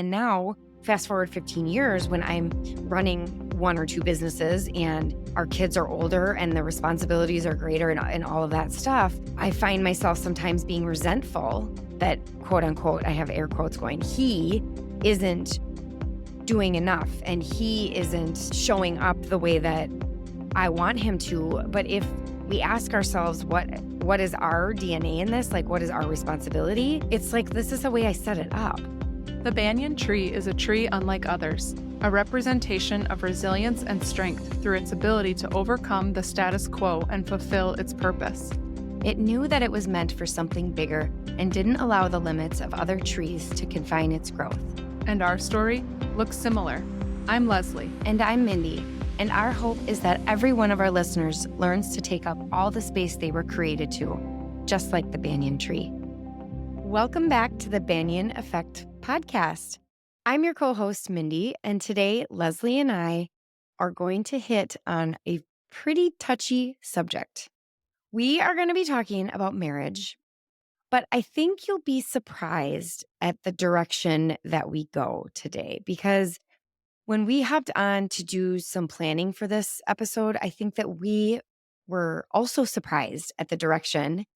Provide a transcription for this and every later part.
And now, fast forward 15 years, when I'm running one or two businesses and our kids are older and the responsibilities are greater and all of that stuff, I find myself sometimes being resentful that, quote unquote, I have air quotes going, he isn't doing enough and he isn't showing up the way that I want him to. But if we ask ourselves, what is our DNA in this? Like, what is our responsibility? It's like, this is the way I set it up. The banyan tree is a tree unlike others, a representation of resilience and strength through its ability to overcome the status quo and fulfill its purpose. It knew that it was meant for something bigger and didn't allow the limits of other trees to confine its growth. And our story looks similar. I'm Leslie. And I'm Mindy. And our hope is that every one of our listeners learns to take up all the space they were created to, just like the banyan tree. Welcome back to the Banyan Effect podcast. I'm your co-host, Mindy, and today Leslie and I are going to hit on a pretty touchy subject. We are going to be talking about marriage, but I think you'll be surprised at the direction that we go today, because when we hopped on to do some planning for this episode, I think that we were also surprised at the direction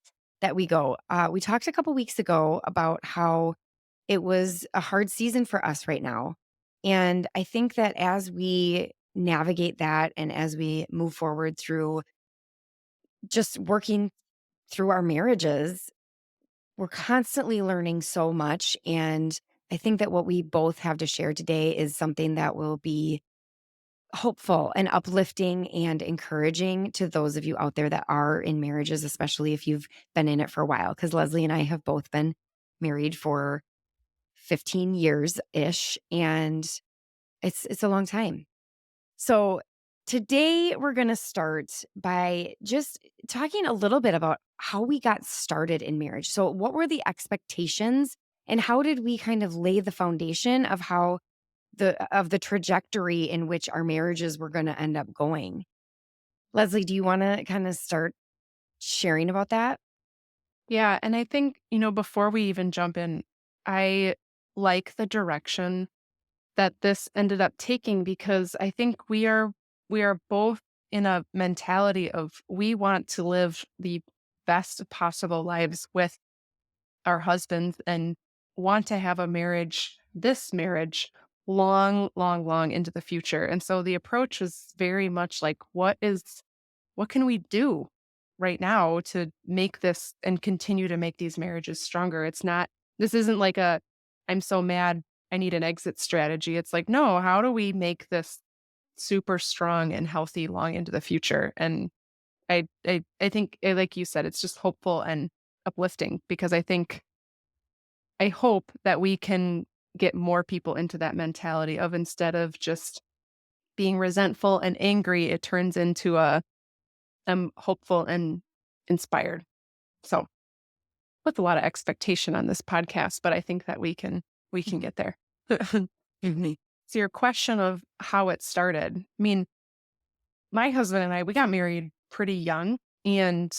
that we go. We talked a couple weeks ago about how it was a hard season for us right now. And I think that as we navigate that and as we move forward through just working through our marriages, we're constantly learning so much. And I think that what we both have to share today is something that will be hopeful and uplifting and encouraging to those of you out there that are in marriages, especially if you've been in it for a while. Because Leslie and I have both been married for 15 years-ish, and it's a long time. So today we're going to start by just talking a little bit about how we got started in marriage. So what were the expectations and how did we kind of lay the foundation of how the trajectory in which our marriages were going to end up going? Leslie, do you want to kind of start sharing about that? Yeah, and I think, before we even jump in, I like the direction that this ended up taking because I think we are both in a mentality of we want to live the best possible lives with our husbands and want to have a marriage, this marriage, long, long, long into the future. And so the approach was very much like, what can we do right now to make this and continue to make these marriages stronger? This isn't like I'm so mad, I need an exit strategy. It's like, no, how do we make this super strong and healthy long into the future? And I think, like you said, it's just hopeful and uplifting because I hope that we can get more people into that mentality of instead of just being resentful and angry, it turns into I'm hopeful and inspired. So with a lot of expectation on this podcast, but I think that we can get there. Mhm. So your question of how it started, I mean, my husband and we got married pretty young, and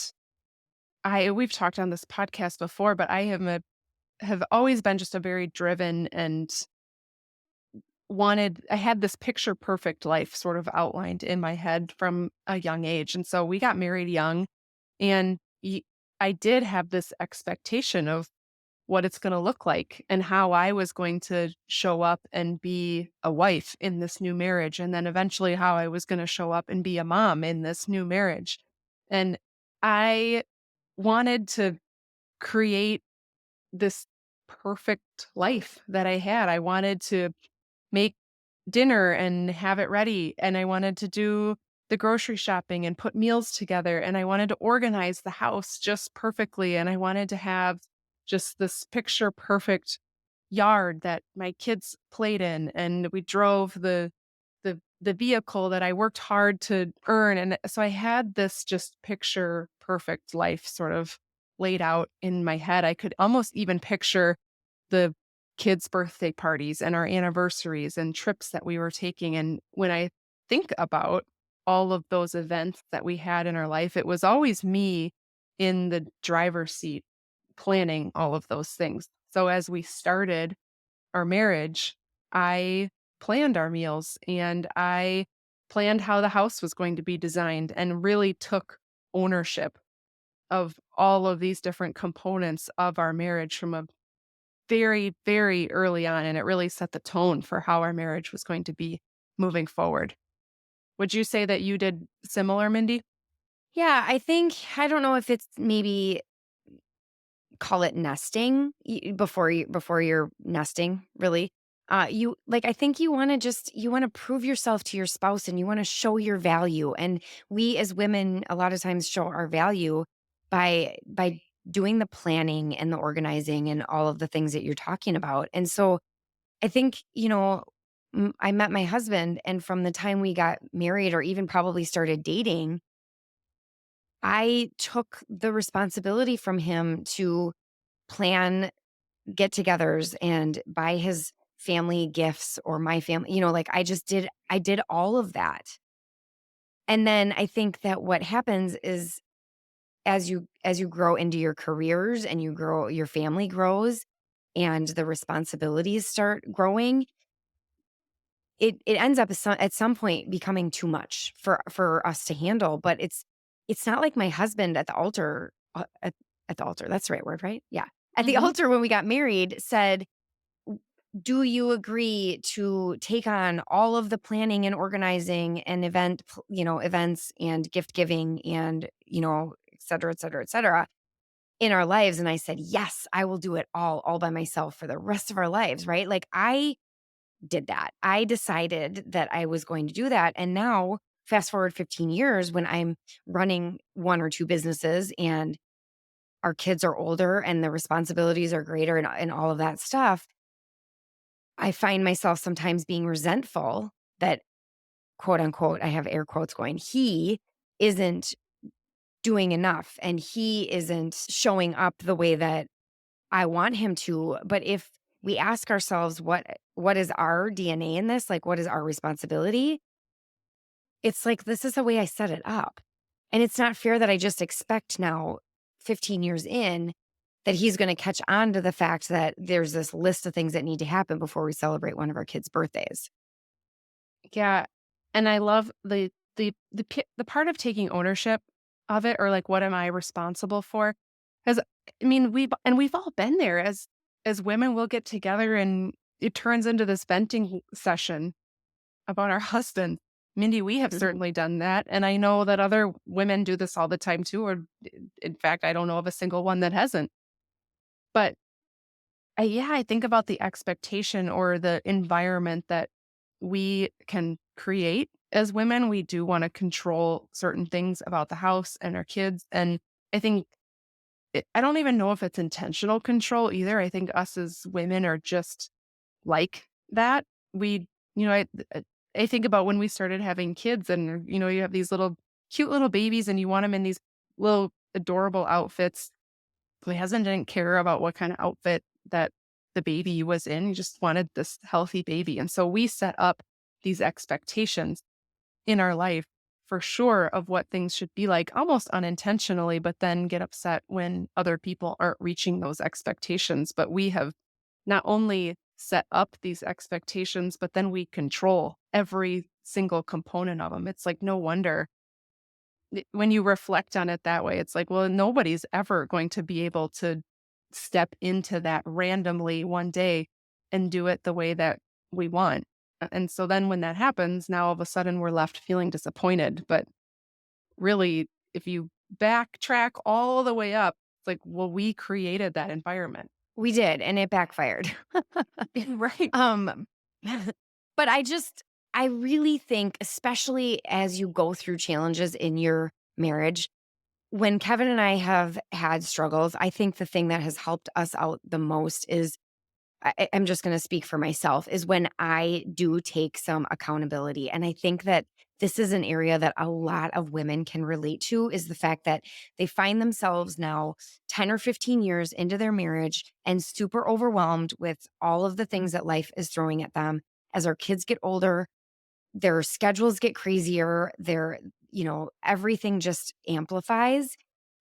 we've talked on this podcast before, but have always been just a very driven and I had this picture perfect life sort of outlined in my head from a young age. And so we got married young, and I did have this expectation of what it's going to look like and how I was going to show up and be a wife in this new marriage. And then eventually how I was going to show up and be a mom in this new marriage. And I wanted to create this perfect life that I had. I wanted to make dinner and have it ready. And I wanted to do the grocery shopping and put meals together. And I wanted to organize the house just perfectly. And I wanted to have just this picture perfect yard that my kids played in. And we drove the vehicle that I worked hard to earn. And so I had this just picture perfect life sort of laid out in my head. I could almost even picture the kids' birthday parties and our anniversaries and trips that we were taking. And when I think about all of those events that we had in our life, it was always me in the driver's seat planning all of those things. So as we started our marriage, I planned our meals and I planned how the house was going to be designed and really took ownership of all of these different components of our marriage from a very, very early on. And it really set the tone for how our marriage was going to be moving forward. Would you say that you did similar, Mindy? Yeah, I think I don't know if it's maybe call it nesting before you're nesting, really. You like I think you want to you want to prove yourself to your spouse and you want to show your value. And we as women a lot of times show our value by doing the planning and the organizing and all of the things that you're talking about. And so I think, I met my husband and from the time we got married or even probably started dating, I took the responsibility from him to plan get-togethers and buy his family gifts or my family, like I did all of that. And then I think that what happens is as you grow into your careers and you grow your family grows and the responsibilities start growing, it ends up at some point becoming too much for us to handle, but it's not like my husband at the altar at the altar, that's the right word, right? Yeah. At the Hmm. altar when we got married said, "Do you agree to take on all of the planning and organizing and events and gift giving and, et cetera, et cetera, et cetera, in our lives?" And I said, "Yes, I will do it all by myself for the rest of our lives," right? Like I did that. I decided that I was going to do that. And now, fast forward 15 years when I'm running one or two businesses and our kids are older and the responsibilities are greater and all of that stuff, I find myself sometimes being resentful that, quote unquote, I have air quotes going, he isn't doing enough and he isn't showing up the way that I want him to. But if we ask ourselves what is our DNA in this? Like what is our responsibility? It's like this is the way I set it up. And it's not fair that I just expect now 15 years in that he's going to catch on to the fact that there's this list of things that need to happen before we celebrate one of our kids' birthdays. Yeah, and I love the part of taking ownership of it or, like, what am I responsible for? Because I mean, we've all been there as women, we'll get together and it turns into this venting session about our husband. Mindy, we have certainly done that, and I know that other women do this all the time too, or in fact, I don't know of a single one that hasn't. But yeah, I think about the expectation or the environment that we can create as women. We do want to control certain things about the house and our kids. And I think, I don't even know if it's intentional control either. I think us as women are just like that. We, you know, I think about when we started having kids and, you have these little cute little babies and you want them in these little adorable outfits. My husband didn't care about what kind of outfit that the baby was in. He just wanted this healthy baby. And so we set up these expectations in our life for sure of what things should be like almost unintentionally, but then get upset when other people aren't reaching those expectations. But we have not only set up these expectations, but then we control every single component of them. It's like no wonder when you reflect on it that way, it's like, well, nobody's ever going to be able to step into that randomly one day and do it the way that we want. And so then when that happens, now all of a sudden we're left feeling disappointed. But really, if you backtrack all the way up, it's like, well, we created that environment. We did, and it backfired. Right. Um, but I really think, especially as you go through challenges in your marriage, when Kevin and I have had struggles, I think the thing that has helped us out the most is I'm just going to speak for myself is when I do take some accountability. And I think that this is an area that a lot of women can relate to is the fact that they find themselves now 10 or 15 years into their marriage and super overwhelmed with all of the things that life is throwing at them. As our kids get older, their schedules get crazier, everything just amplifies.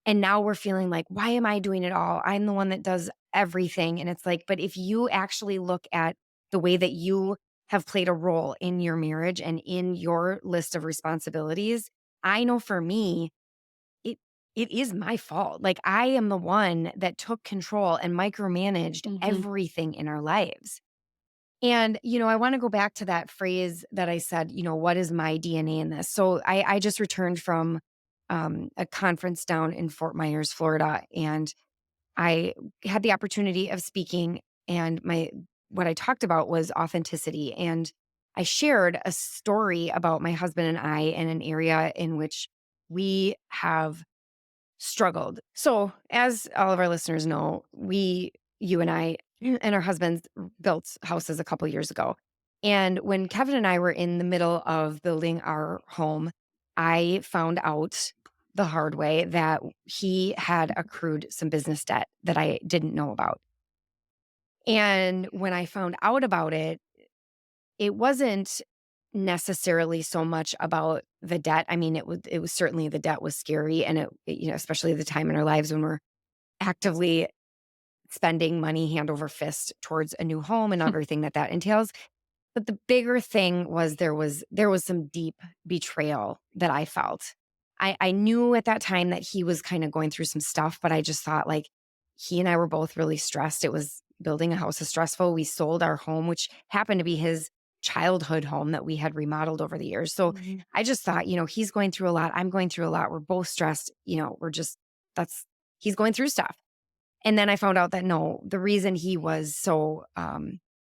And now we're feeling like, why am I doing it all? I'm the one that does everything. And it's like, but if you actually look at the way that you have played a role in your marriage and in your list of responsibilities, I know for me, it it is my fault. Like, I am the one that took control and micromanaged Mhm. everything in our lives. And, I want to go back to that phrase that I said, what is my DNA in this? So I just returned from a conference down in Fort Myers, Florida, and I had the opportunity of speaking. And what I talked about was authenticity. And I shared a story about my husband and I in an area in which we have struggled. So, as all of our listeners know, you and I, and our husbands built houses a couple years ago. And when Kevin and I were in the middle of building our home, I found out the hard way that he had accrued some business debt that I didn't know about. And when I found out about it, it wasn't necessarily so much about the debt. I mean, it was certainly, the debt was scary, and especially the time in our lives when we're actively spending money hand over fist towards a new home and everything that entails. But the bigger thing was there was some deep betrayal that I felt. I knew at that time that he was kind of going through some stuff, but I just thought, like, he and I were both really stressed. It was building a house is stressful. We sold our home, which happened to be his childhood home that we had remodeled over the years. So Mhm. I just thought, he's going through a lot. I'm going through a lot. We're both stressed. That's he's going through stuff. And then I found out that no, the reason he was so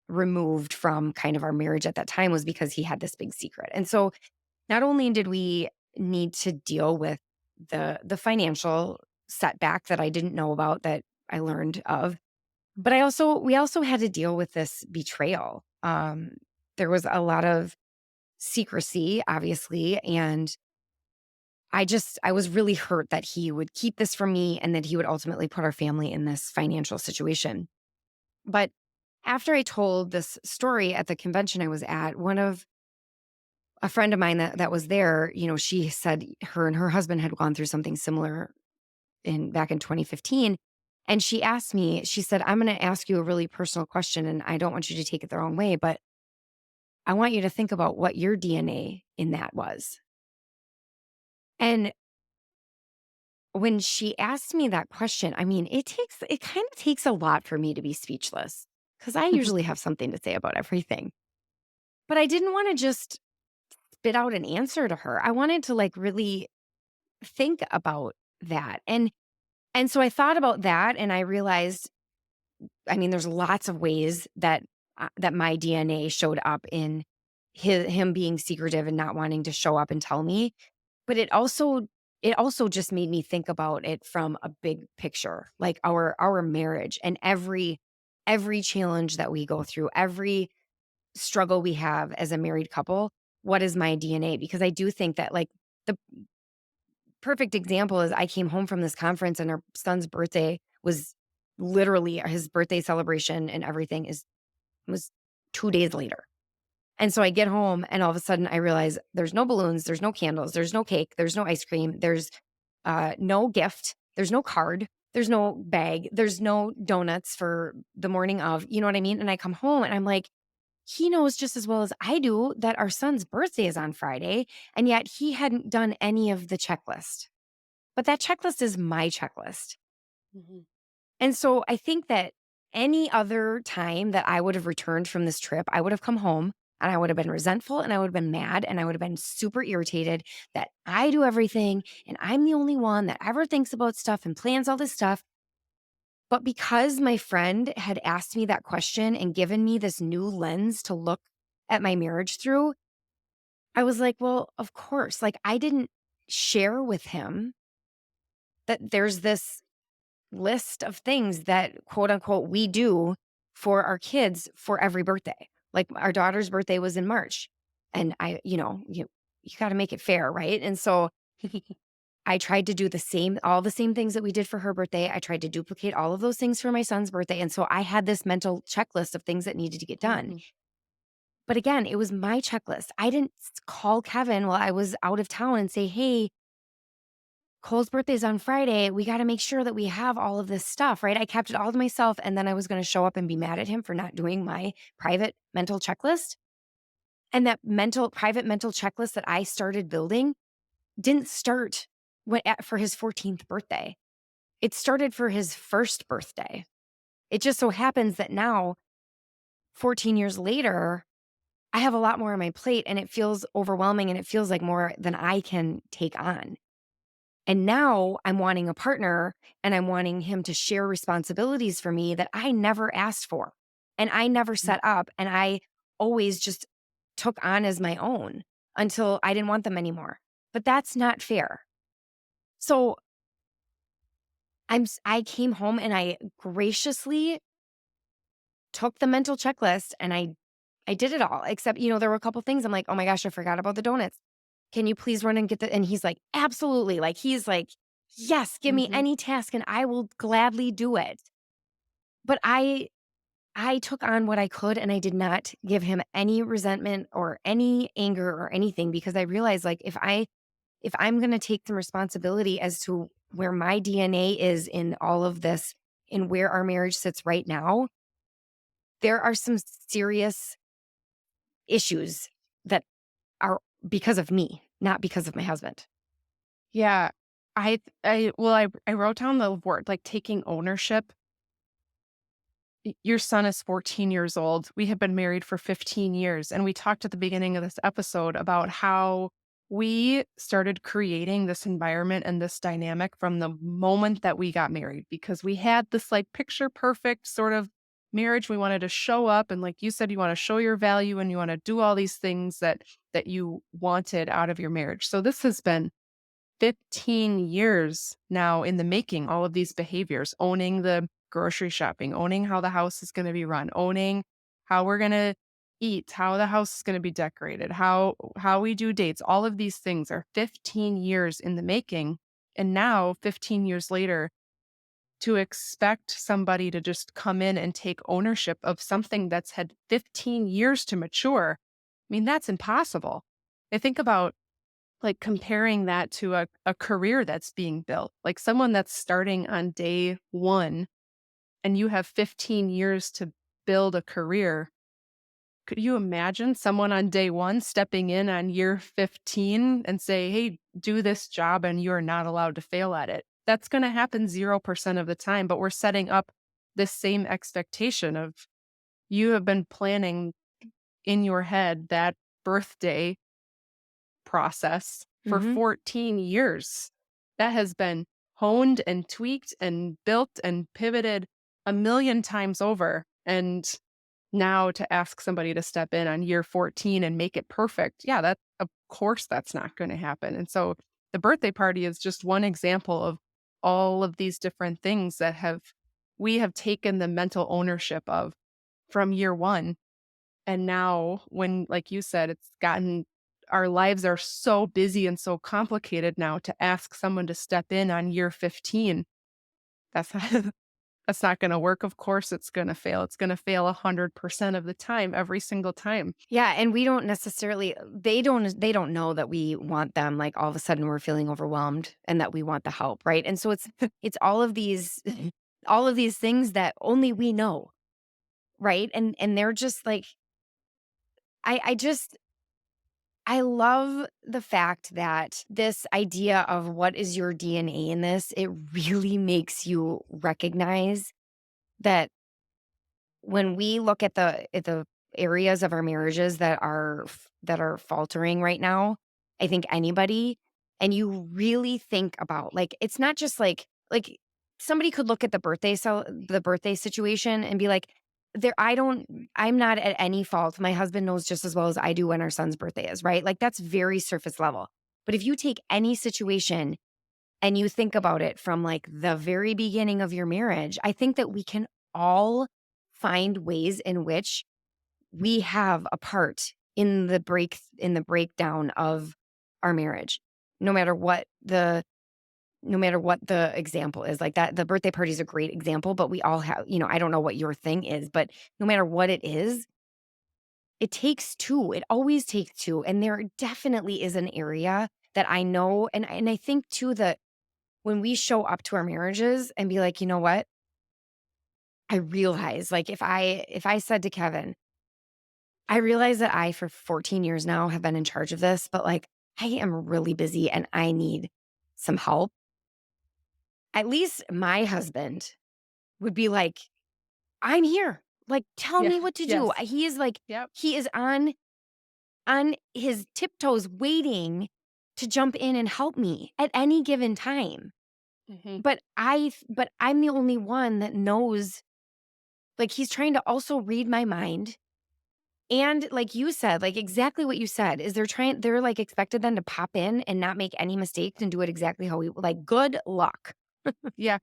removed from kind of our marriage at that time was because he had this big secret. And so not only did we need to deal with the financial setback that I didn't know about, that I learned of, but we also had to deal with this betrayal. There was a lot of secrecy, obviously, and I was really hurt that he would keep this from me and that he would ultimately put our family in this financial situation. But after I told this story at the convention I was at, a friend of mine that was there, she said her and her husband had gone through something similar in back in 2015. And she asked me, she said, "I'm going to ask you a really personal question, and I don't want you to take it the wrong way, but I want you to think about what your DNA in that was." And when she asked me that question, I mean, it kind of takes a lot for me to be speechless, because I usually have something to say about everything. But I didn't want to just spit out an answer to her. I wanted to, like, really think about that. And so I thought about that, and I realized, I mean, there's lots of ways that my DNA showed up in him being secretive and not wanting to show up and tell me. But it also just made me think about it from a big picture, like our marriage and every challenge that we go through, every struggle we have as a married couple. What is my DNA? Because I do think that, like, the perfect example is I came home from this conference, and our son's birthday was literally his birthday celebration, and everything was 2 days later. And so I get home, and all of a sudden I realize there's no balloons, there's no candles, there's no cake, there's no ice cream, there's no gift, there's no card, there's no bag, there's no donuts for the morning of, you know what I mean? And I come home and I'm like, he knows just as well as I do that our son's birthday is on Friday, and yet he hadn't done any of the checklist. But that checklist is my checklist. Mhm. And so I think that any other time that I would have returned from this trip, I would have come home and I would have been resentful and I would have been mad and I would have been super irritated that I do everything and I'm the only one that ever thinks about stuff and plans all this stuff. But because my friend had asked me that question and given me this new lens to look at my marriage through, I was like, well, of course. Like, I didn't share with him that there's this list of things that, quote unquote, we do for our kids for every birthday. Like, our daughter's birthday was in March, and you got to make it fair, right? And so I tried to do all the same things that we did for her birthday. I tried to duplicate all of those things for my son's birthday. And so I had this mental checklist of things that needed to get done. Mhm. But again, it was my checklist. I didn't call Kevin while I was out of town and say, "Hey, Cole's birthday's on Friday. We got to make sure that we have all of this stuff, right? I kept it all to myself. And then I was going to show up and be mad at him for not doing my private mental checklist. And that private mental checklist that I started building didn't start for his 14th birthday. It started for his first birthday. It just so happens that now, 14 years later, I have a lot more on my plate and it feels overwhelming and it feels like more than I can take on. And now I'm wanting a partner and I'm wanting him to share responsibilities for me that I never asked for and I never set up and I always just took on as my own until I didn't want them anymore. But that's not fair. So I came home and I graciously took the mental checklist and I did it all, except, there were a couple things I'm like, oh my gosh, I forgot about the donuts. Can you please run and get the, and he's like, absolutely. Like, he's like, yes, give me Mhm. any task and I will gladly do it. But I took on what I could and I did not give him any resentment or any anger or anything because I realized like if I'm going to take some responsibility as to where my DNA is in all of this and where our marriage sits right now, there are some serious issues that are because of me, not because of my husband. Yeah. I wrote down the word, like, taking ownership. Your son is 14 years old. We have been married for 15 years. And we talked at the beginning of this episode about how we started creating this environment and this dynamic from the moment that we got married, because we had this like picture perfect sort of marriage. We wanted to show up. And like you said, you want to show your value and you want to do all these things that you wanted out of your marriage. So this has been 15 years now in the making, all of these behaviors, owning the grocery shopping, owning how the house is going to be run, owning how we're going to eat, how the house is going to be decorated, how we do dates. All of these things are 15 years in the making. And now 15 years later, to expect somebody to just come in and take ownership of something that's had 15 years to mature, I mean, that's impossible. I think about like comparing that to a career that's being built, like someone that's starting on day one and you have 15 years to build a career. Could you imagine someone on day one stepping in on year 15 and say, hey, do this job and you're not allowed to fail at it? That's going to happen 0% of the time, but we're setting up this same expectation of you have been planning in your head that birthday process for Mhm. 14 years. That has been honed and tweaked and built and pivoted a million times over. And now to ask somebody to step in on year 14 and make it perfect, yeah, that of course that's not going to happen. And so the birthday party is just one example of all of these different things that we have taken the mental ownership of from year one. And now when, like you said, our lives are so busy and so complicated now, to ask someone to step in on year 15, that's not that's not gonna work. Of course it's gonna fail. It's gonna fail 100% of the time, every single time. Yeah, and we don't necessarily they don't know that we want them, like, all of a sudden we're feeling overwhelmed and that we want the help, right? And so it's all of these all of these things that only we know, right? And they're just like I just I love the fact that this idea of what is your DNA in this, it really makes you recognize that when we look at the areas of our marriages that are faltering right now, I think anybody and you really think about like it's not just like somebody could look at the birthday situation and be like I'm not at any fault. My husband knows just as well as I do when our son's birthday is, right? Like that's very surface level. But if you take any situation and you think about it from like the very beginning of your marriage, I think that we can all find ways in which we have a part in the breakdown of our marriage. No matter what the no matter what the example is. Like that the birthday party is a great example, but we all have, I don't know what your thing is, but no matter what it is, it takes two. It always takes two. And there definitely is an area that I know and I think too that when we show up to our marriages and be like, you know what? I realize, like, if I said to Kevin, I realize that I, for 14 years now, have been in charge of this, but like, I am really busy and I need some help. At least my husband would be like, I'm here. Like, tell Yeah. me what to do. Yes. He is like, Yep. he is on his tiptoes waiting to jump in and help me at any given time. Mhm. But I'm the only one that knows, like, he's trying to also read my mind. And like you said, like exactly what you said is they're like expected then to pop in and not make any mistakes and do it exactly how we like. Good luck. Yeah.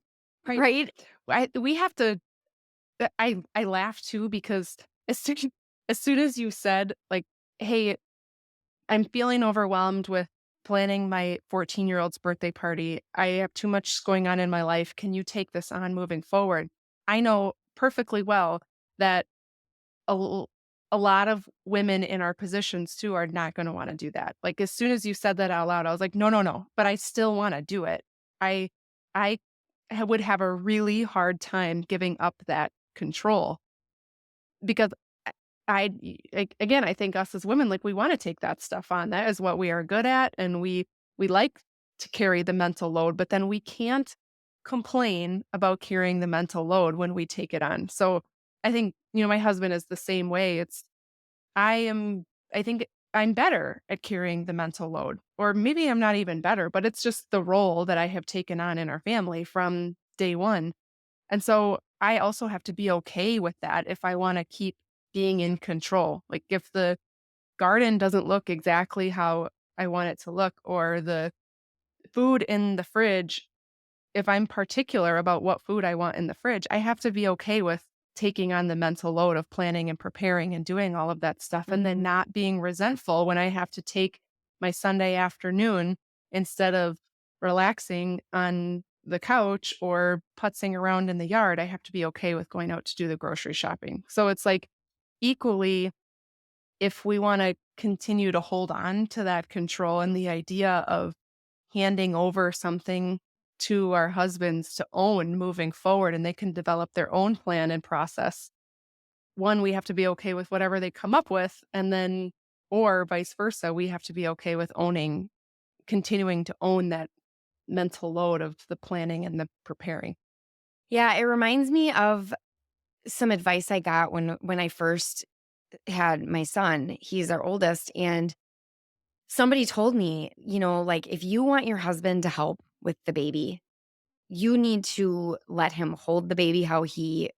Right. Right? We have to I laugh too because as soon as soon as you said, like, "Hey, I'm feeling overwhelmed with planning my 14-year-old's birthday party. I have too much going on in my life. Can you take this on moving forward?" I know perfectly well that a l a lot of women in our positions too are not gonna wanna do that. Like, as soon as you said that out loud, I was like, "No, no, no," but I still wanna do it. I I would have a really hard time giving up that control because again, I think us as women, like, we wanna take that stuff on. That is what we are good at, and we like to carry the mental load, but then we can't complain about carrying the mental load when we take it on. So, I think, my husband is the same way. I am I think I'm better at carrying the mental load, or maybe I'm not even better, but it's just the role that I have taken on in our family from day 1. And so I also have to be okay with that if I wanna keep being in control. Like, if the garden doesn't look exactly how I want it to look, or the food in the fridge, if I'm particular about what food I want in the fridge, I have to be okay with taking on the mental load of planning and preparing and doing all of that stuff, and then Mhm. not being resentful when I have to take my Sunday afternoon instead of relaxing on the couch or putzing around in the yard. I have to be okay with going out to do the grocery shopping. So it's like, equally, if we want to continue to hold on to that control and the idea of handing over something to our husbands to own moving forward, and they can develop their own plan and process. One, we have to be okay with whatever they come up with, and then, or vice versa, we have to be okay with continuing to own that mental load of the planning and the preparing. Yeah, it reminds me of some advice I got when I first had my son. He's our oldest, and somebody told me, like, if you want your husband to help with the baby, you need to let him hold the baby how he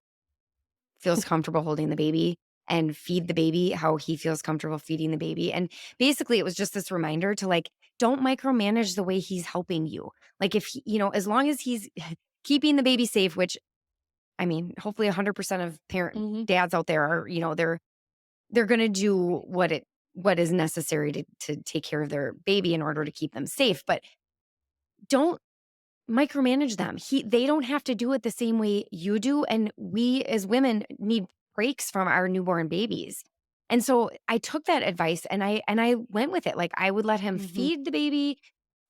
feels comfortable holding the baby, and feed the baby how he feels comfortable feeding the baby. And basically, it was just this reminder to, like, don't micromanage the way he's helping you. Like, if as long as he's keeping the baby safe, which, I mean, hopefully 100% of parent Hmm. dads out there are, they're going to do what is necessary to take care of their baby in order to keep them safe. But don't micromanage them. They don't have to do it the same way you do, and we as women need breaks from our newborn babies. And so I took that advice and I went with it. Like, I would let him Hmm. feed the baby,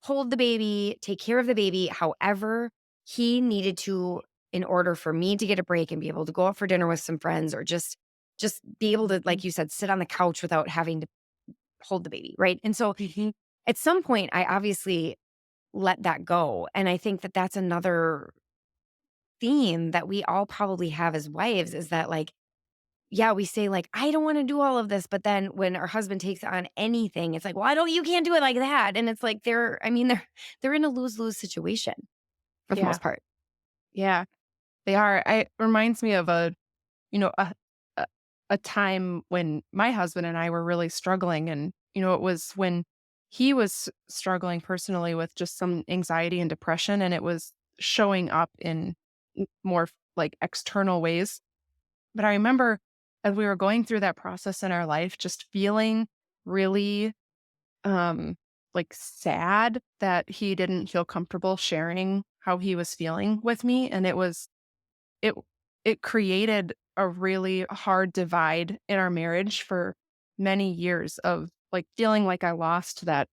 hold the baby, take care of the baby however he needed to, in order for me to get a break and be able to go out for dinner with some friends, or just be able to, Hmm. like you said, sit on the couch without having to hold the baby, right? And so Hmm. at some point I obviously let that go. And I think that that's another theme that we all probably have as wives, is that, like, yeah, we say, like, I don't want to do all of this. But then when our husband takes on anything, it's like, well, you can't do it like that. And it's like, they're in a lose lose situation for the Yeah, most part. yeah, they are. It reminds me of you know, a, a a time when my husband and I were really struggling, and it was when he was struggling personally with just some anxiety and depression, and it was showing up in more like external ways. But I remember, as we were going through that process in our life, just feeling really um like sad that he didn't feel comfortable sharing how he was feeling with me, and it it created a really hard divide in our marriage for many years, of, like, feeling like I lost that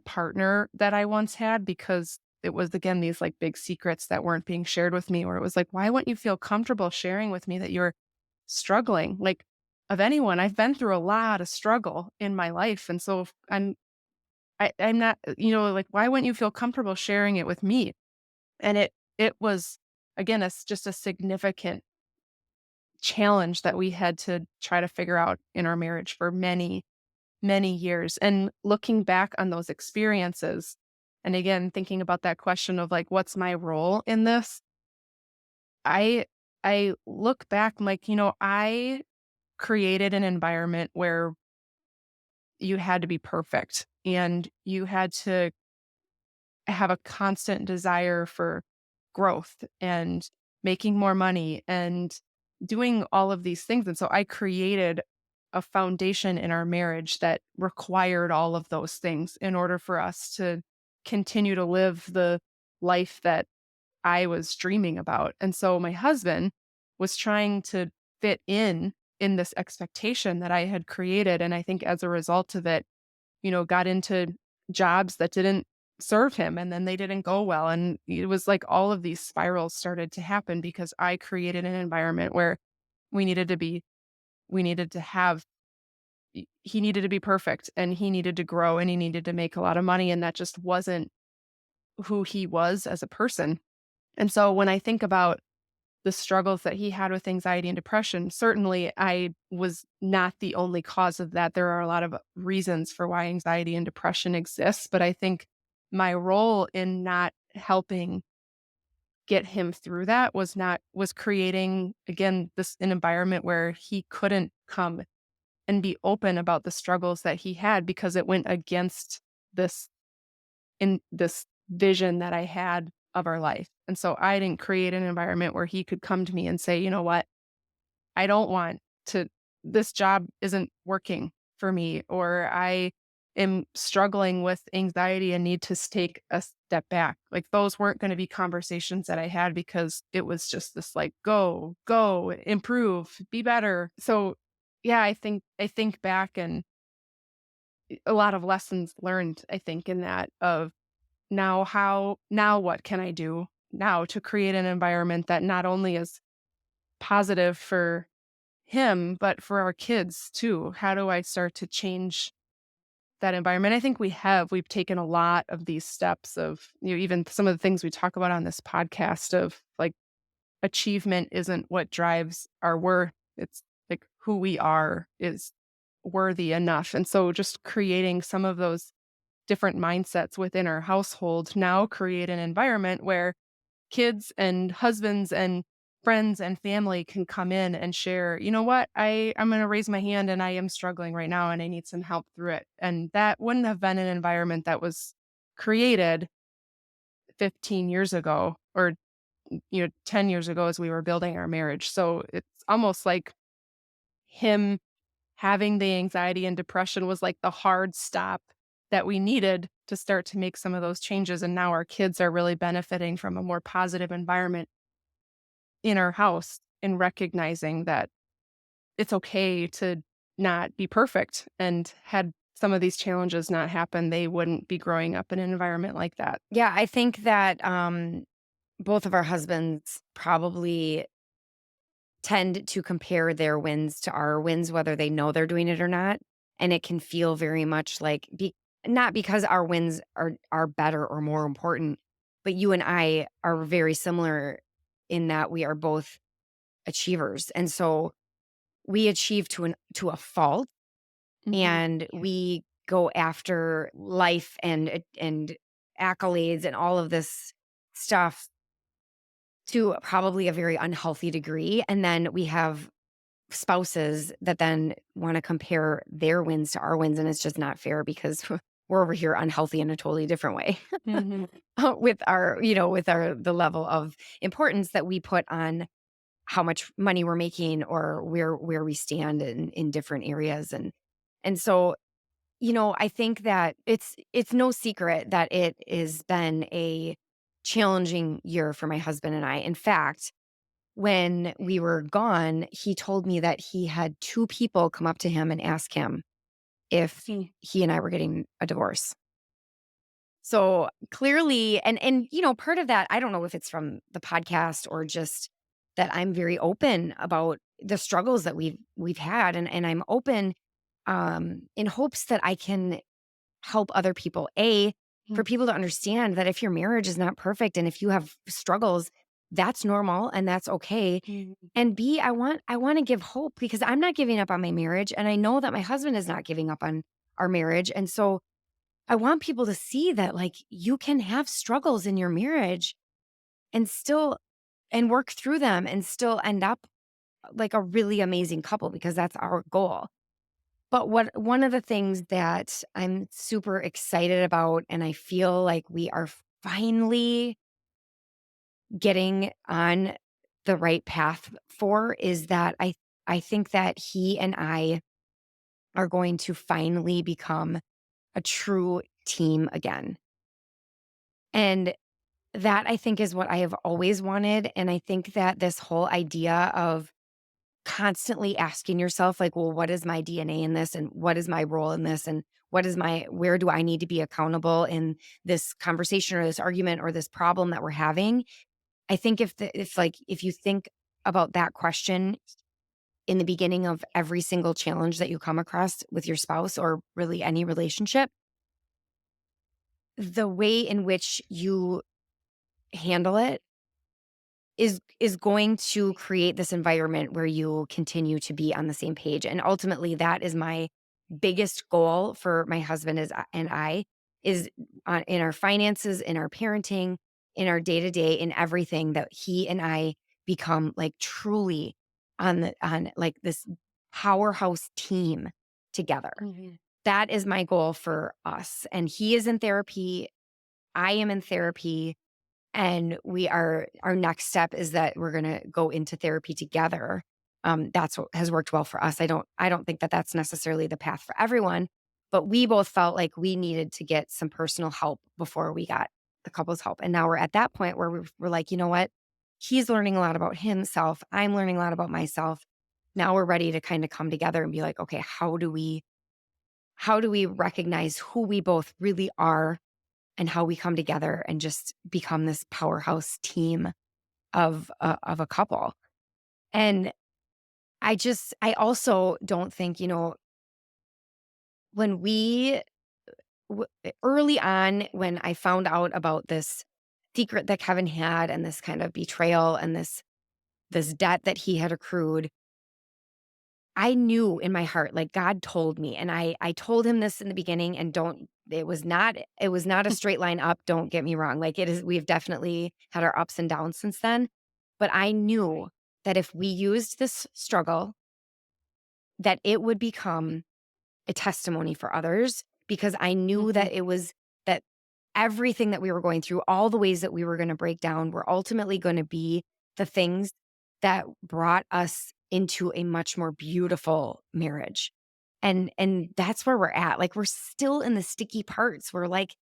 partner that I once had, because it was again these like big secrets that weren't being shared with me, where it was like, why wouldn't you feel comfortable sharing with me that you're struggling? Like, of anyone, I've been through a lot of struggle in my life. And so if I'm not, like, why wouldn't you feel comfortable sharing it with me? And it was again, it's just a significant challenge that we had to try to figure out in our marriage for many, many years. And looking back on those experiences, and again, thinking about that question of like, what's my role in this? I I look back, I'm like, I created an environment where you had to be perfect and you had to have a constant desire for growth and making more money and doing all of these things. And so I created a foundation in our marriage that required all of those things in order for us to continue to live the life that I was dreaming about. And so my husband was trying to fit in this expectation that I had created. And I think as a result of it, got into jobs that didn't serve him and then they didn't go well. And it was like all of these spirals started to happen because I created an environment where we needed to be, we needed to have, he needed to be perfect and he needed to grow and he needed to make a lot of money. And that just wasn't who he was as a person. And so when I think about the struggles that he had with anxiety and depression, certainly I was not the only cause of that. There are a lot of reasons for why anxiety and depression exists, but I think my role in not helping get him through that was creating again this an environment where he couldn't come and be open about the struggles that he had because it went against this this vision that I had of our life. And so I didn't create an environment where he could come to me and say, "You know what? I don't want to this job isn't working for me," or "I am struggling with anxiety and need to take a step back." Like those weren't going to be conversations that I had because it was just this like go, improve, be better. So yeah, I think back and a lot of lessons learned, I think, in that of now what can I do now to create an environment that not only is positive for him, but for our kids too? How do I start to change that environment? I think we've taken a lot of these steps of, even some of the things we talk about on this podcast of like achievement isn't what drives our worth. It's like who we are is worthy enough. And so just creating some of those different mindsets within our household now create an environment where kids and husbands and friends and family can come in and share, you know what, I'm going to raise my hand and I am struggling right now and I need some help through it. And that wouldn't have been an environment that was created 15 years ago or 10 years ago as we were building our marriage. So it's almost like him having the anxiety and depression was like the hard stop that we needed to start to make some of those changes. And now our kids are really benefiting from a more positive environment in our house and recognizing that it's okay to not be perfect. And had some of these challenges not happen, they wouldn't be growing up in an environment like that. Yeah, I think that both of our husbands probably tend to compare their wins to our wins, whether they know they're doing it or not. And it can feel very much like not because our wins are better or more important, but you and I are very similar in that we are both achievers. And so we achieve to a fault Hmm. and we go after life and accolades and all of this stuff to probably a very unhealthy degree. And then we have spouses that then want to compare their wins to our wins. And it's just not fair because we're over here unhealthy in a totally different way Hmm. with the level of importance that we put on how much money we're making or where we stand in different areas. And so, I think that it's no secret that it has been a challenging year for my husband and I. In fact, when we were gone, he told me that he had two people come up to him and ask him if he and I were getting a divorce. So clearly, part of that, I don't know if it's from the podcast or just that I'm very open about the struggles that we've had, and I'm open in hopes that I can help other people. For Mm, people to understand that if your marriage is not perfect and if you have struggles, that's normal and that's okay. mm, And B, I want to give hope because I'm not giving up on my marriage and I know that my husband is not giving up on our marriage. And so I want people to see that like you can have struggles in your marriage and still and work through them and still end up like a really amazing couple because that's our goal. But what one of the things that I'm super excited about and I feel like we are finally getting on the right path for is that I think that he and I are going to finally become a true team again. And that I think is what I have always wanted, and I think that this whole idea of constantly asking yourself like, "Well, what is my DNA in this and what is my role in this and where do I need to be accountable in this conversation or this argument or this problem that we're having?" I think if you think about that question in the beginning of every single challenge that you come across with your spouse or really any relationship, the way in which you handle it is going to create this environment where you continue to be on the same page, and ultimately, that is my biggest goal for my husband and I is, in our finances, in our parenting, in our day-to-day, in everything that he and I become, like, truly on, like, this powerhouse team together. mhm, That is my goal for us, and he is in therapy, I am in therapy, and our next step is that we're gonna go into therapy together. That's what has worked well for us. I don't think that that's necessarily the path for everyone, but we both felt like we needed to get some personal help before we got the couple's help. And now we're at that point where we're like, you know what? He's learning a lot about himself. I'm learning a lot about myself. Now we're ready to kind of come together and be like, okay, how do we recognize who we both really are and how we come together and just become this powerhouse team of a couple. And I also don't think, when early on, when I found out about this secret that Kevin had and this kind of betrayal and this debt that he had accrued, I knew in my heart, like God told me, and I told him this in the beginning, and don't it was not a straight line up. Don't get me wrong, like it is. We've definitely had our ups and downs since then, but I knew that if we used this struggle, that it would become a testimony for others because I knew mhm, that it was that everything that we were going through, all the ways that we were going to break down, were ultimately going to be the things that brought us into a much more beautiful marriage. And that's where we're at. Like we're still in the sticky parts. We're like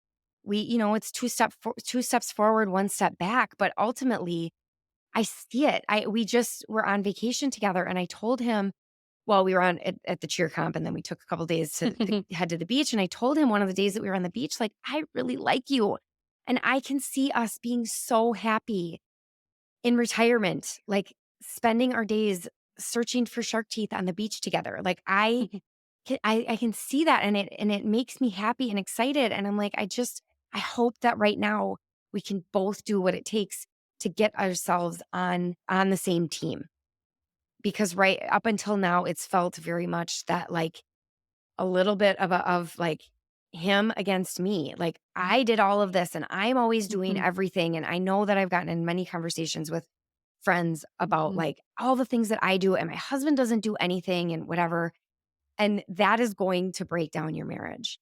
it's two steps forward, one step back, but ultimately I see it. I we just were on vacation together and I told him well, we were at the cheer comp, and then we took a couple days to head to the beach, and I told him one of the days that we were on the beach, like, "I really like you, and I can see us being so happy in retirement, like, spending our days searching for shark teeth on the beach together." Like, I can see that, and it makes me happy and excited, and I'm like, I hope that right now we can both do what it takes to get ourselves on the same team. Because right up until now, it's felt very much that, like, a little bit of, like, him against me. Like, I did all of this, and I'm always doing mhm, everything, and I know that I've gotten in many conversations with friends about, mhm, like, all the things that I do, and my husband doesn't do anything and whatever, and that is going to break down your marriage.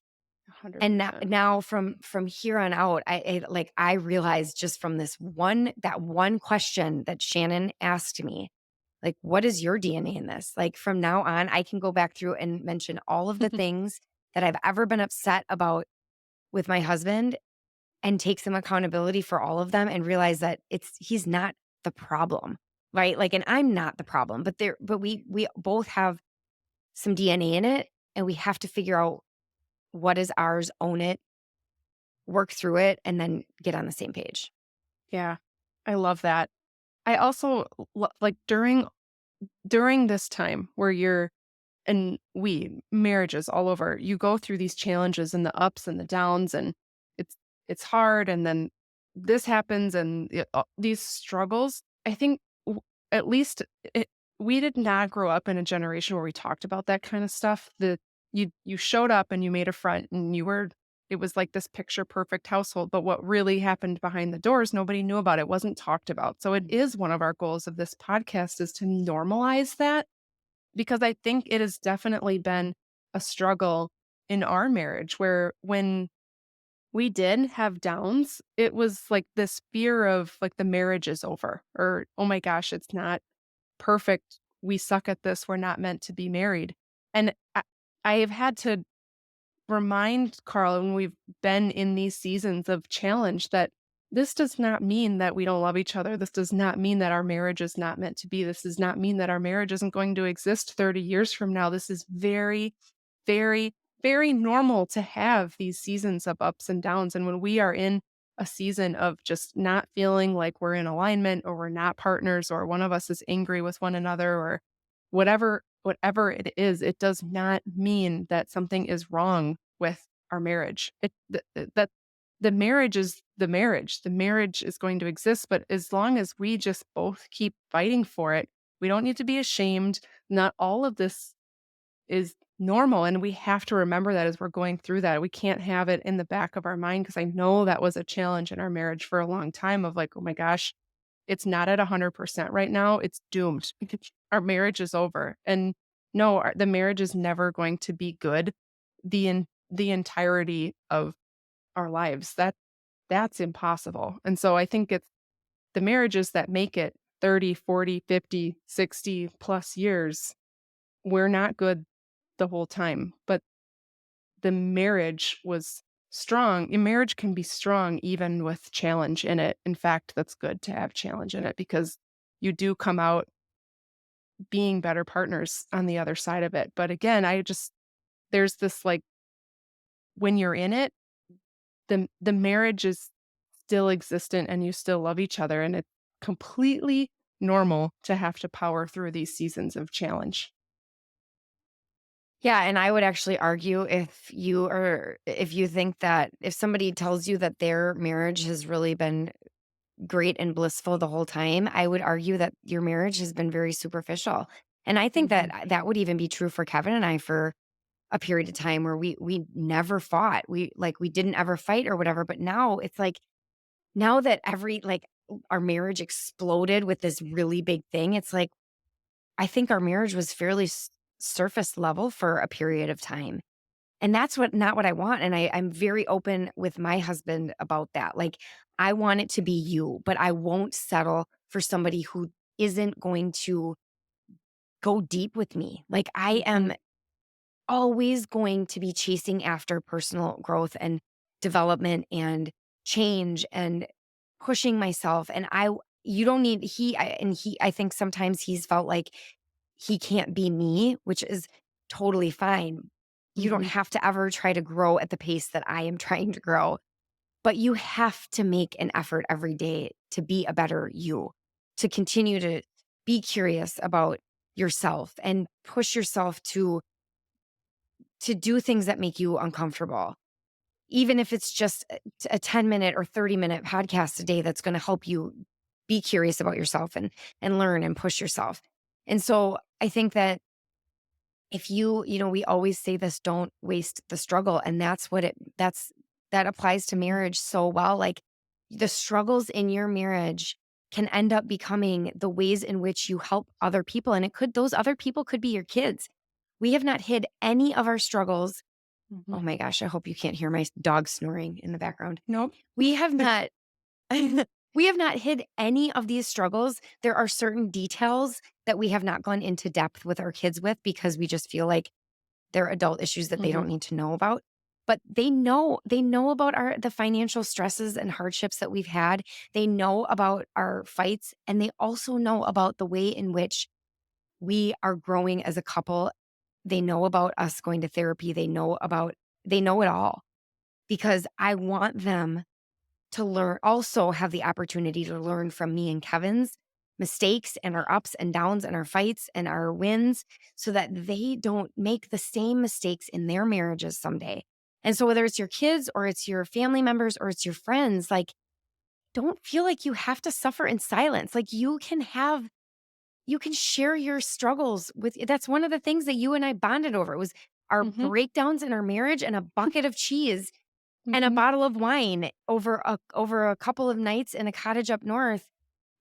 And now 100%. now from here on out, I realized just from that one question that Shannon asked me, like, "What is your DNA in this?" Like, from now on, I can go back through and mention all of the things that I've ever been upset about with my husband and take some accountability for all of them and realize that he's not the problem, right? Like, and I'm not the problem, but we both have some DNA in it, and we have to figure out what is ours, own it, work through it, and then get on the same page. Yeah. I love that. I also like during this time where you're and we marriages all over, you go through these challenges and the ups and the downs, and it's it's hard, and then this happens, and these struggles. I think at least it, we did not grow up in a generation where we talked about that kind of stuff. You showed up and you made a front, and you were it was like this picture perfect household, but what really happened behind the doors, nobody knew about. It wasn't talked about. So it is one of our goals of this podcast is to normalize that, because I think it has definitely been a struggle in our marriage where when we did have downs, it was like this fear of like the marriage is over, or oh my gosh, it's not perfect. We suck at this. We're not meant to be married. And I have had to remind Carl when we've been in these seasons of challenge that this does not mean that we don't love each other. This does not mean that our marriage is not meant to be. This does not mean that our marriage isn't going to exist 30 years from now. This is very, very, very normal to have these seasons of ups and downs. And when we are in a season of just not feeling like we're in alignment, or we're not partners, or one of us is angry with one another, or whatever it is, it does not mean that something is wrong with our marriage. That the marriage is the marriage. The marriage is going to exist, but as long as we just both keep fighting for it, we don't need to be ashamed. Not all of this is normal, and we have to remember that as we're going through that. We can't have it in the back of our mind, because I know that was a challenge in our marriage for a long time of like, oh my gosh, it's not at 100% right now. It's doomed. Our marriage is over. And no, the marriage is never going to be good the entirety of our lives. That's impossible. And so I think it's the marriages that make it 30, 40, 50, 60 plus years. We're not good the whole time, but the marriage was strong. A marriage can be strong even with challenge in it. In fact, that's good to have challenge in it, because you do come out being better partners on the other side of it. But again, there's this like when you're in it, the marriage is still existent and you still love each other, and it's completely normal to have to power through these seasons of challenge. Yeah, and I would actually argue if you think that if somebody tells you that their marriage has really been great and blissful the whole time, I would argue that your marriage has been very superficial. And I think that Mhm, that would even be true for Kevin and I for a period of time where we never fought. We didn't ever fight or whatever, but now it's like now that our marriage exploded with this really big thing, it's like I think our marriage was fairly surface level for a period of time. And that's not what I want. And I'm very open with my husband about that. Like, I want it to be you, but I won't settle for somebody who isn't going to go deep with me. Like, I mhm, am always going to be chasing after personal growth and development and change and pushing myself. And you don't need, I think sometimes he's felt like he can't be me, which is totally fine. You don't mhm. have to ever try to grow at the pace that I am trying to grow, but you have to make an effort every day to be a better you, to continue to be curious about yourself and push yourself to do things that make you uncomfortable. Even if it's just a 10-minute or 30-minute podcast a day that's going to help you be curious about yourself and learn and push yourself. And so I think that if we always say this, don't waste the struggle. And that applies to marriage so well. Like the struggles in your marriage can end up becoming the ways in which you help other people. And those other people could be your kids. We have not hid any of our struggles. Oh Mhm. my gosh, I hope you can't hear my dog snoring in the background. Nope. We have not we have not hid any of these struggles. There are certain details that we have not gone into depth with our kids with because we just feel like they're adult issues that they Mhm, don't need to know about. But they know about the financial stresses and hardships that we've had. They know about our fights, and they also know about the way in which we are growing as a couple. They know about us going to therapy. They know it all because I want them to learn, also have the opportunity to learn from me and Kevin's mistakes and our ups and downs and our fights and our wins so that they don't make the same mistakes in their marriages someday. And so whether it's your kids or it's your family members or it's your friends, like, don't feel like you have to suffer in silence. Like, you can share your struggles with. That's one of the things that you and I bonded over was our Mhm. breakdowns in our marriage and a bucket of cheese and a Mhm. bottle of wine over a couple of nights in a cottage up north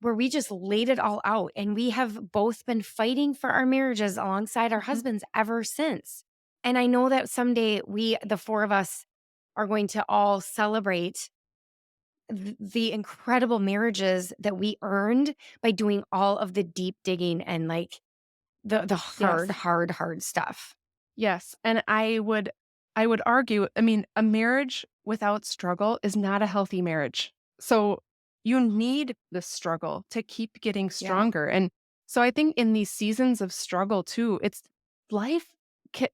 where we just laid it all out, and we have both been fighting for our marriages alongside our Mhm. husbands ever since. And I know that someday we, the 4 of us, are going to all celebrate the incredible marriages that we earned by doing all of the deep digging and, like, the hard, Yes. hard, hard stuff. Yes, and I would argue, I mean, a marriage without struggle is not a healthy marriage. So you need the struggle to keep getting Yeah. stronger. And so I think in these seasons of struggle too, it's life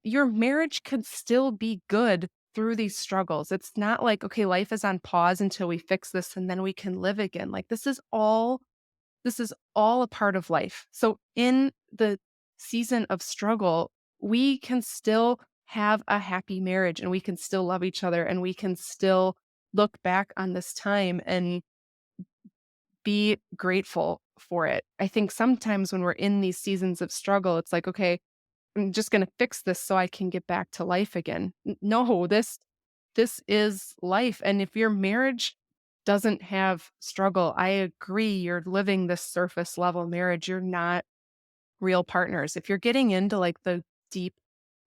your marriage could still be good through these struggles. It's not like, okay, life is on pause until we fix this and then we can live again. Like this is all a part of life. So in the season of struggle, we can still have a happy marriage and we can still love each other and we can still look back on this time and be grateful for it. I think sometimes when we're in these seasons of struggle, it's like, okay, I'm just going to fix this so I can get back to life again. No, this is life. And if your marriage doesn't have struggle, I agree you're living this surface level marriage. You're not real partners. If you're getting into like the deep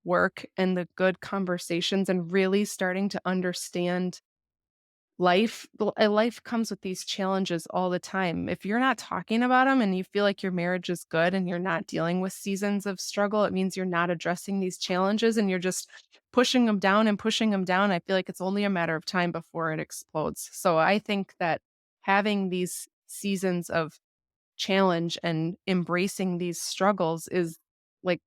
work and the good conversations and really starting to understand life comes with these challenges all the time. If you're not talking about them and you feel like your marriage is good and you're not dealing with seasons of struggle, it means you're not addressing these challenges and you're just pushing them down and pushing them down. I feel like it's only a matter of time before it explodes. So I think that having these seasons of challenge and embracing these struggles is like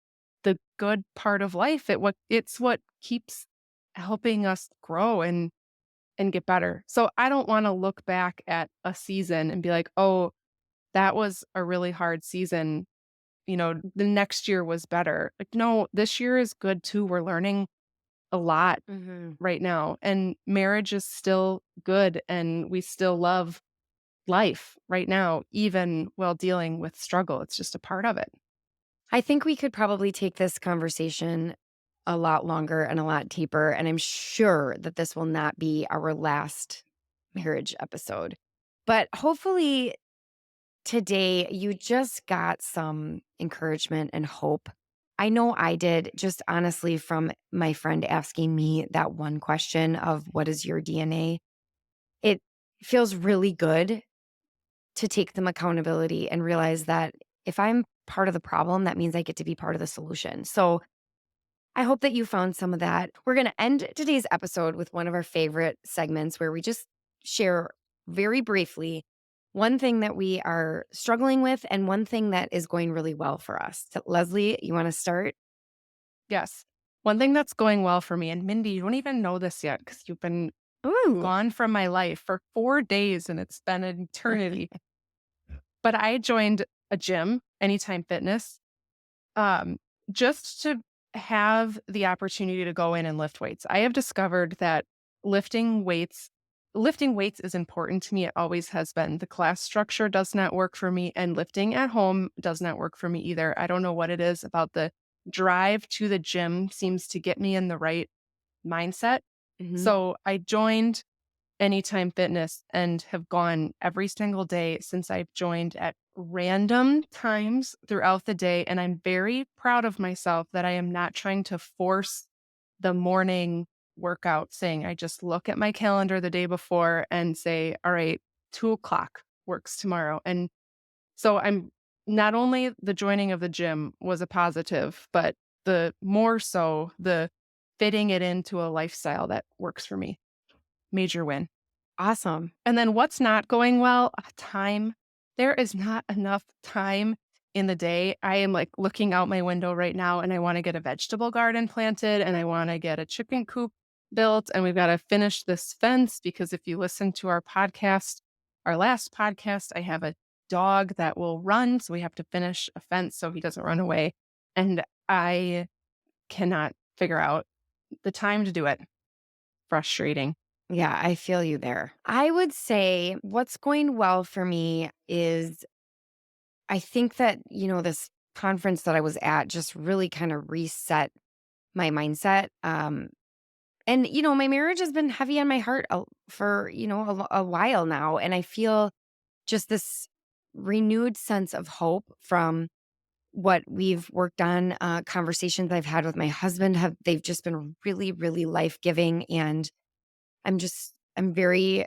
the good part of life. It's what keeps helping us grow and get better. So I don't wanna look back at a season and be like, "Oh, that was a really hard season, the next year was better." Like, no, this year is good too. We're learning a lot Mhm. right now, and marriage is still good, and we still love life right now, even while dealing with struggle. It's just a part of it. I think we could probably take this conversation a lot longer and a lot deeper, and I'm sure that this will not be our last marriage episode. But hopefully today you just got some encouragement and hope. I know I did, just honestly, from my friend asking me that one question of what is your DNA? It feels really good to take them accountability and realize that if I'm part of the problem, that means I get to be part of the solution. So I hope that you found some of that. We're going to end today's episode with one of our favorite segments where we just share very briefly one thing that we are struggling with and one thing that is going really well for us. So, Leslie, you want to start? Yes. One thing that's going well for me, and Mindy, you don't even know this yet because you've been Ooh. gone from my life for 4 days and it's been an eternity. But I joined a gym, Anytime Fitness, um, just to have the opportunity to go in and lift weights. I have discovered that lifting weights lifting weights is important to me. It always has been. The class structure does not work for me, and lifting at home does not work for me either. I don't know what it is about the drive to the gym seems to get me in the right mindset. Mhm. So I joined Anytime Fitness and have gone every single day since I've joined at random times throughout the day. And I'm very proud of myself that I am not trying to force the morning workout saying, I just look at my calendar the day before and say, all right, 2 o'clock works tomorrow. And so I'm not only the joining of the gym was a positive, but the more so the fitting it into a lifestyle that works for me. Major win. Awesome. And then what's not going well? Time. There is not enough time in the day. I am like looking out my window right now and I want to get a vegetable garden planted and I want to get a chicken coop built, and we've got to finish this fence because if you listen to our podcast, our last podcast, I have a dog that will run. So we have to finish a fence so he doesn't run away. And I cannot figure out the time to do it. Frustrating. Yeah, I feel you there. I would say what's going well for me is I think that, this conference that I was at just really kind of reset my mindset. And, my marriage has been heavy on my heart for, a while now. And I feel just this renewed sense of hope from what we've worked on. Conversations I've had with my husband they've just been really, really life giving. And I'm very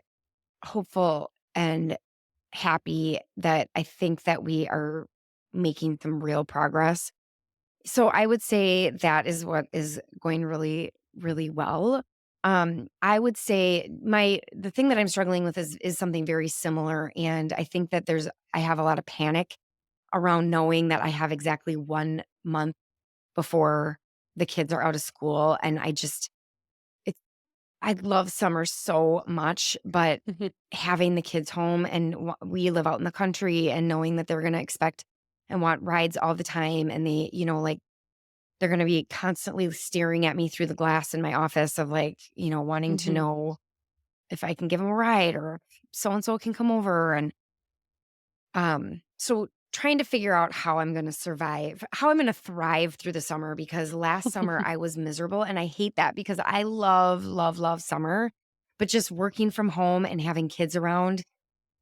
hopeful and happy that I think that we are making some real progress. So I would say that is what is going really, really well. I would say the thing that I'm struggling with is something very similar. And I think that I have a lot of panic around knowing that I have exactly 1 month before the kids are out of school. And I love summer so much, but Mhm. having the kids home and we live out in the country and knowing that they're going to expect and want rides all the time. And they, like they're going to be constantly staring at me through the glass in my office of like, wanting to Mhm. know if I can give them a ride or so and so can come over. And so trying to figure out how I'm going to survive, how I'm going to thrive through the summer because last summer I was miserable and I hate that because I love, love, love summer, but just working from home and having kids around,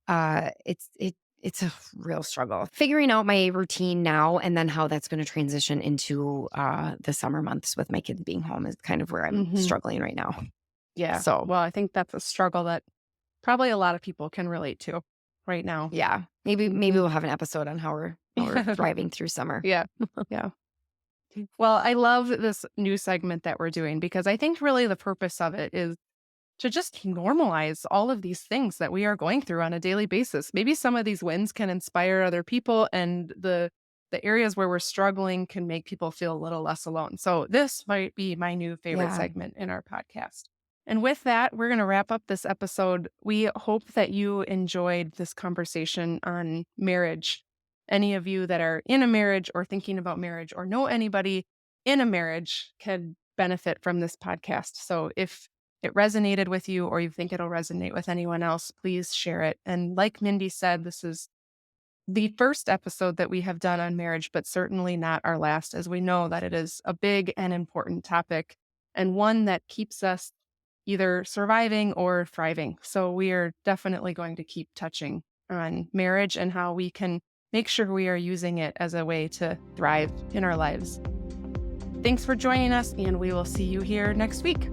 it's a real struggle. Figuring out my routine now and then how that's going to transition into the summer months with my kids being home is kind of where I'm Mhm. struggling right now. Yeah. So Well, I think that's a struggle that probably a lot of people can relate to right now. yeah, maybe Mhm. we'll have an episode on how we're thriving through summer. Yeah. Yeah. Well, I love this new segment that we're doing because I think really the purpose of it is to just normalize all of these things that we are going through on a daily basis. Maybe some of these wins can inspire other people and the areas where we're struggling can make people feel a little less alone. So this might be my new favorite Yeah. segment in our podcast. And with that, we're going to wrap up this episode. We hope that you enjoyed this conversation on marriage. Any of you that are in a marriage or thinking about marriage or know anybody in a marriage can benefit from this podcast. So if it resonated with you or you think it'll resonate with anyone else, please share it. And like Mindy said, this is the first episode that we have done on marriage, but certainly not our last, as we know that it is a big and important topic and one that keeps us either surviving or thriving. So we are definitely going to keep touching on marriage and how we can make sure we are using it as a way to thrive in our lives. Thanks for joining us, and we will see you here next week.